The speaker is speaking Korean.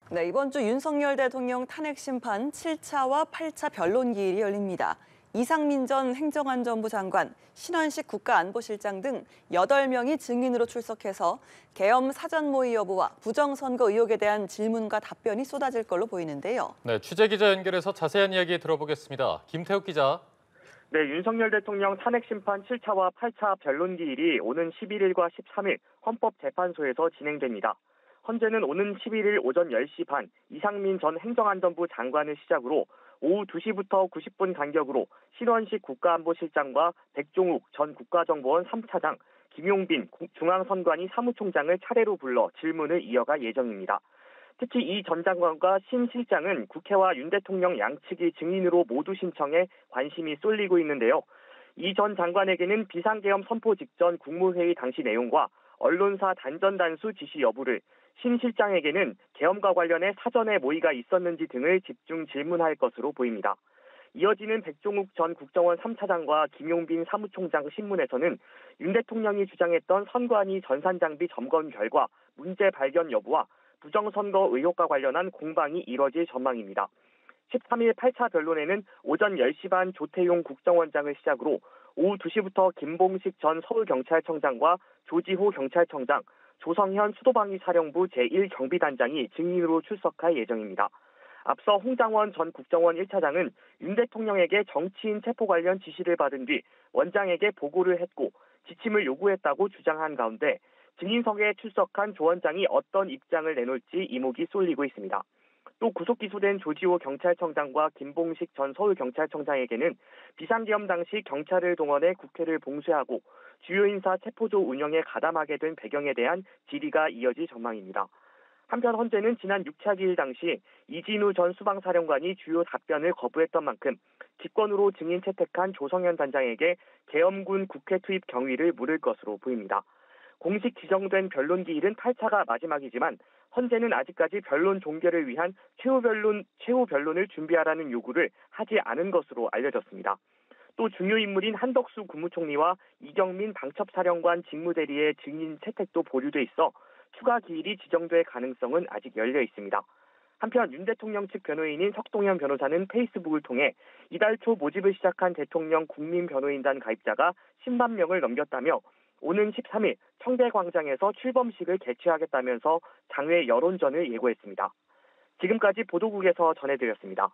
네, 이번 주 윤석열 대통령 탄핵 심판 7차와 8차 변론 기일이 열립니다. 이상민 전 행정안전부 장관, 신원식 국가안보실장 등 8명이 증인으로 출석해서 계엄 사전 모의 여부와 부정선거 의혹에 대한 질문과 답변이 쏟아질 걸로 보이는데요. 네, 취재 기자 연결해서 자세한 이야기 들어보겠습니다. 김태욱 기자. 네, 윤석열 대통령 탄핵 심판 7차와 8차 변론 기일이 오는 11일과 13일 헌법재판소에서 진행됩니다. 헌재는 오는 11일 오전 10시 반 이상민 전 행정안전부 장관을 시작으로 오후 2시부터 90분 간격으로 신원식 국가안보실장과 백종욱 전 국가정보원 3차장, 김용빈 중앙선관위 사무총장을 차례로 불러 질문을 이어갈 예정입니다. 특히 이 전 장관과 신 실장은 국회와 윤 대통령 양측이 증인으로 모두 신청해 관심이 쏠리고 있는데요. 이 전 장관에게는 비상계엄 선포 직전 국무회의 당시 내용과 언론사 단전단수 지시 여부를, 신 실장에게는 계엄과 관련해 사전에 모의가 있었는지 등을 집중 질문할 것으로 보입니다. 이어지는 백종욱 전 국정원 3차장과 김용빈 사무총장 신문에서는 윤 대통령이 주장했던 선관위 전산장비 점검 결과 문제 발견 여부와 부정선거 의혹과 관련한 공방이 이뤄질 전망입니다. 13일 8차 변론에는 오전 10시 반 조태용 국정원장을 시작으로 오후 2시부터 김봉식 전 서울경찰청장과 조지호 경찰청장, 조성현 수도방위사령부 제1경비단장이 증인으로 출석할 예정입니다. 앞서 홍장원 전 국정원 1차장은 윤 대통령에게 정치인 체포 관련 지시를 받은 뒤 원장에게 보고를 했고 지침을 요구했다고 주장한 가운데 증인석에 출석한 조 원장이 어떤 입장을 내놓을지 이목이 쏠리고 있습니다. 또 구속 기소된 조지호 경찰청장과 김봉식 전 서울경찰청장에게는 비상계엄 당시 경찰을 동원해 국회를 봉쇄하고 주요 인사 체포조 운영에 가담하게 된 배경에 대한 질의가 이어질 전망입니다. 한편 헌재는 지난 6차 기일 당시 이진우 전 수방사령관이 주요 답변을 거부했던 만큼 기권으로 증인 채택한 조성현 단장에게 계엄군 국회 투입 경위를 물을 것으로 보입니다. 공식 지정된 변론 기일은 8차가 마지막이지만 헌재는 아직까지 변론 종결을 위한 최후 변론을 준비하라는 요구를 하지 않은 것으로 알려졌습니다. 또 중요 인물인 한덕수 국무총리와 이경민 방첩사령관 직무대리의 증인 채택도 보류돼 있어 추가 기일이 지정될 가능성은 아직 열려 있습니다. 한편 윤 대통령 측 변호인인 석동현 변호사는 페이스북을 통해 이달 초 모집을 시작한 대통령 국민변호인단 가입자가 10만 명을 넘겼다며 오는 13일 청계광장에서 출범식을 개최하겠다면서 장외 여론전을 예고했습니다. 지금까지 보도국에서 전해드렸습니다.